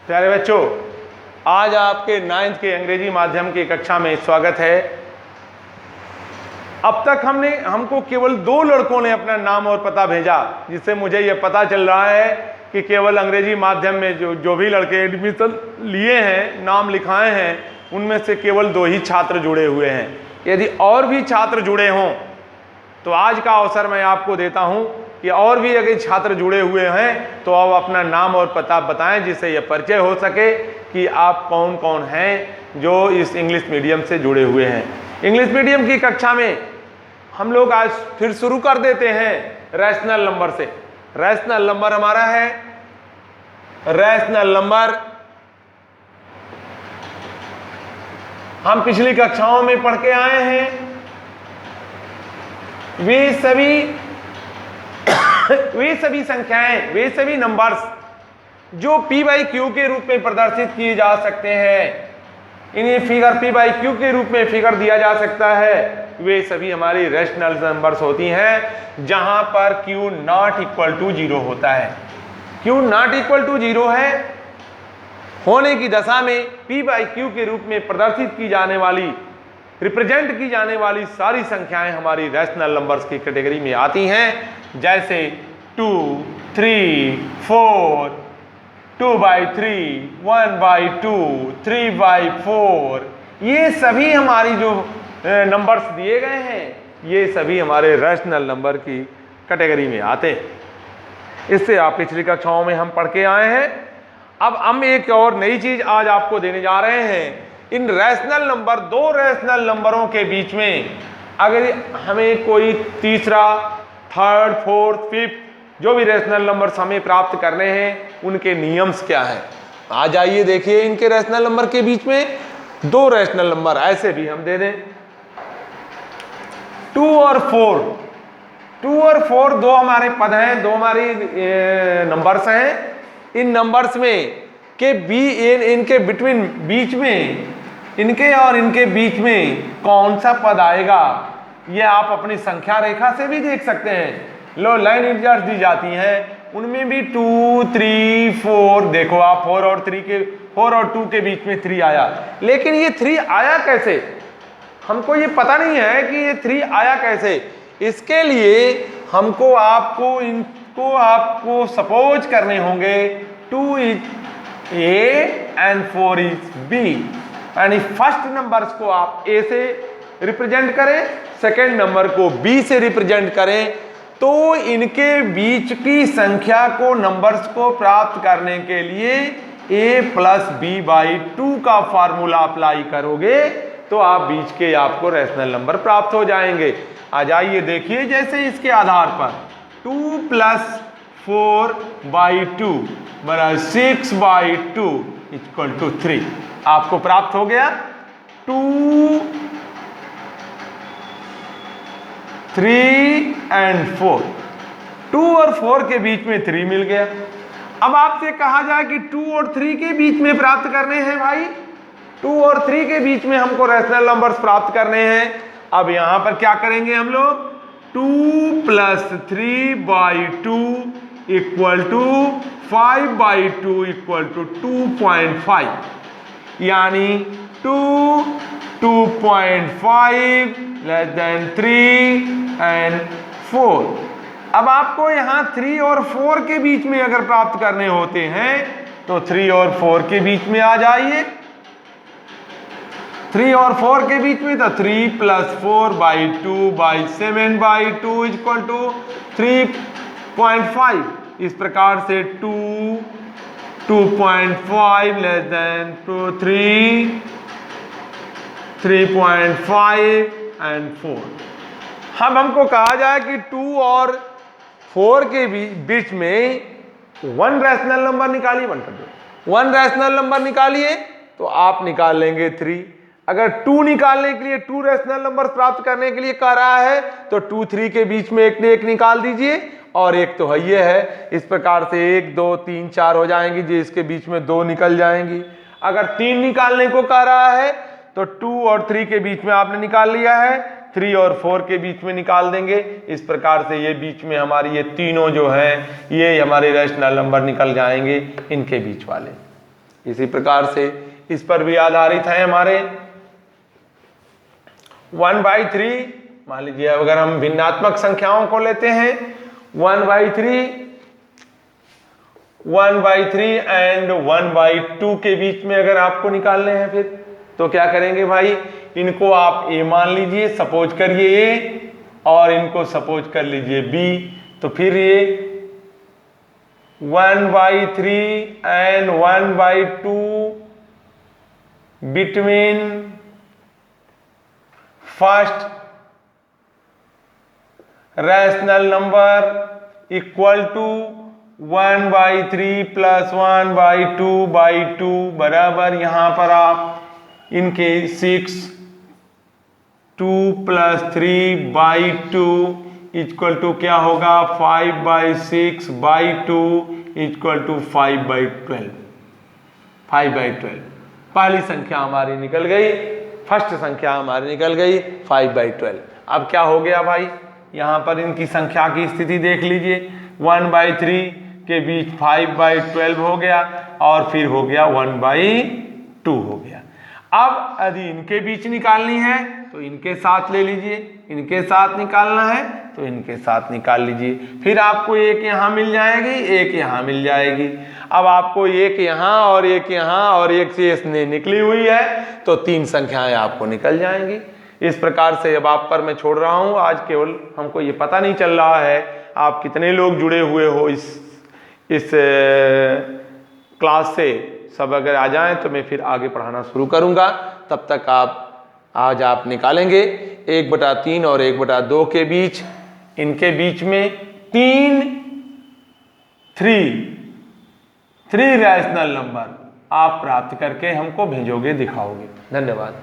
प्यारे बच्चों, आज आपके 9th के अंग्रेजी माध्यम की कक्षा में स्वागत है। अब तक हमको केवल 2 लड़कों ने अपना नाम और पता भेजा, जिससे मुझे यह पता चल रहा है कि केवल अंग्रेजी माध्यम में जो भी लड़के एडमिशन लिए हैं, नाम लिखाए हैं, उनमें से केवल 2 ही छात्र जुड़े हुए हैं। यदि और भी छात्र जुड़े हों तो आज का अवसर मैं आपको देता हूं कि और भी अगर छात्र जुड़े हुए हैं तो अब अपना नाम और पता बताएं, जिससे यह परिचय हो सके कि आप कौन कौन हैं जो इस इंग्लिश मीडियम से जुड़े हुए हैं। इंग्लिश मीडियम की कक्षा में हम लोग आज फिर शुरू कर देते हैं रैशनल नंबर से। रैशनल नंबर हमारा है, रैशनल नंबर हम पिछली कक्षाओं में पढ़ के आए हैं। वे सभी संख्याएं, वे सभी नंबर्स जो P बाई Q के रूप में प्रदर्शित किए जा सकते हैं, इन्हें फिगर P बाई Q के रूप में फिगर दिया जा सकता है, वे सभी हमारी रैशनल नंबर्स होती हैं, जहां पर Q नॉट इक्वल टू 0 होता है। Q नॉट इक्वल टू 0 है होने की दशा में P बाई Q के रूप में प्रदर्शित की जाने वाली, रिप्रेजेंट की जाने वाली सारी संख्याएं हमारी रैशनल नंबर्स की कैटेगरी में आती हैं। जैसे 2, 3, 4, 2 बाई 3, 1 बाई 2, 3 बाई 4, ये सभी हमारी जो नंबर्स दिए गए हैं, ये सभी हमारे रैशनल नंबर की कैटेगरी में आते हैं। इससे आप पिछली कक्षाओं में हम पढ़ के आए हैं। अब हम एक और नई चीज आज आपको देने जा रहे हैं। इन रैशनल नंबर, 2 रैशनल नंबरों के बीच में अगर हमें कोई तीसरा, थर्ड, फोर्थ, फिफ्थ जो भी रैशनल नंबर्स हमें प्राप्त करने हैं, उनके नियम्स क्या है। आ जाइए देखिए, इनके रैशनल नंबर के बीच में 2 रैशनल नंबर ऐसे भी हम दे दें, 2 और 4। 2 और 4 2 हमारे पद हैं, 2 हमारी नंबर्स हैं। इन नंबर्स में के इनके बिटवीन, बीच में, इनके और इनके बीच में कौन सा पद आएगा, ये आप अपनी संख्या रेखा से भी देख सकते हैं। लो लाइन इंटीजर्स दी जाती हैं, उनमें भी 2, 3, 4, देखो आप 4 और 2 के बीच में 3 आया। लेकिन ये 3 आया कैसे, हमको ये पता नहीं है कि ये 3 आया कैसे। इसके लिए हमको आपको सपोज करने होंगे 2 is A and 4 is B, यानी फर्स्ट नंबर्स को आप A से रिप्रेजेंट करें, सेकेंड नंबर को B से रिप्रेजेंट करें, तो इनके बीच की संख्या को, नंबर्स को प्राप्त करने के लिए A प्लस B बाई 2 का फार्मूला अप्लाई करोगे तो आप बीच के आपको रैशनल नंबर प्राप्त हो जाएंगे। आ जाइए देखिए, जैसे इसके आधार पर 2 प्लस 4 बाई 2 बराबर 6 बाई 2 इक्वल टू 3 आपको प्राप्त हो गया। 2, 3 एंड 4, 2 और 4 के बीच में 3 मिल गया। अब आपसे कहा जाए कि 2 और 3 के बीच में प्राप्त करने हैं भाई, 2 और 3 के बीच में हमको रैशनल नंबर्स प्राप्त करने हैं। अब यहां पर क्या करेंगे हम लोग, 2 plus 3 by 2 equal to 5 by 2 equal to 2.5, यानी 2, 2.5 लेस देन 3 एंड 4। अब आपको यहाँ 3 और 4 के बीच में अगर प्राप्त करने होते हैं तो 3 और 4 के बीच में आ जाइए। 3 और 4 के बीच में तो 3 plus 4 by 2 by 7 by 2 equal to 3.5। इस प्रकार से 2, 2.5 लेस देन 3, 3.5 एंड 4। अब हमको कहा जाए कि 2 और 4 के बीच में 1 रैशनल नंबर निकालिए, 1 रैशनल नंबर निकालिए तो आप निकाल लेंगे 3। अगर 2 निकालने के लिए, 2 रैशनल नंबर प्राप्त करने के लिए कह रहा है तो 2, 3 के बीच में एक निकाल दीजिए, और एक तो ये है। इस प्रकार से 1, 2, 3, 4 हो जाएंगी, जी इसके बीच में 2 निकल जाएंगी। अगर 3 निकालने को कह रहा है तो 2 और 3 के बीच में आपने निकाल लिया है, 3 और 4 के बीच में निकाल देंगे। इस प्रकार से ये बीच में हमारी ये तीनों जो हैं ये हमारे रैशनल नंबर निकल जाएंगे, इनके बीच वाले। इसी प्रकार से इस पर भी आधारित है हमारे 1/3। मान लीजिए अगर हम भिन्नात्मक संख्याओं को लेते हैं 1/3 एंड 1/2 के बीच में अगर आपको निकालने हैं फिर तो क्या करेंगे भाई, इनको आप a मान लीजिए, सपोज करिए a, और इनको सपोज कर लीजिए b। तो फिर ये 1/3 and 1/2 between first rational number equal to 1/3 plus 1/2 बराबर, यहां पर आप इनके 6 2 + 3/2 इक्वल टू क्या होगा 5/6/2 इक्वल टू 5/12। पहली संख्या हमारी निकल गई, फर्स्ट संख्या हमारी निकल गई 5/12। अब क्या हो गया भाई, यहाँ पर इनकी संख्या की स्थिति देख लीजिए, 1/3 के बीच 5/12 हो गया और फिर हो गया 1/2 हो गया। अब यदि इनके बीच निकालनी है तो इनके साथ ले लीजिए, इनके साथ निकालना है तो इनके साथ निकाल लीजिए, फिर आपको एक यहाँ मिल जाएगी, एक यहाँ मिल जाएगी। अब आपको एक यहाँ और एक यहाँ और एक से इसने निकली हुई है तो 3 संख्याएं आपको निकल जाएंगी। इस प्रकार से अब आप पर मैं छोड़ रहा हूँ, आज केवल हमको ये पता नहीं चल रहा है आप कितने लोग जुड़े हुए हो इस क्लास से। सब अगर आ जाएं तो मैं फिर आगे पढ़ाना शुरू करूँगा, तब तक आज आप निकालेंगे 1/3 और 1/2 के बीच, इनके बीच में 3 रैशनल नंबर आप प्राप्त करके हमको भेजोगे, दिखाओगे। धन्यवाद।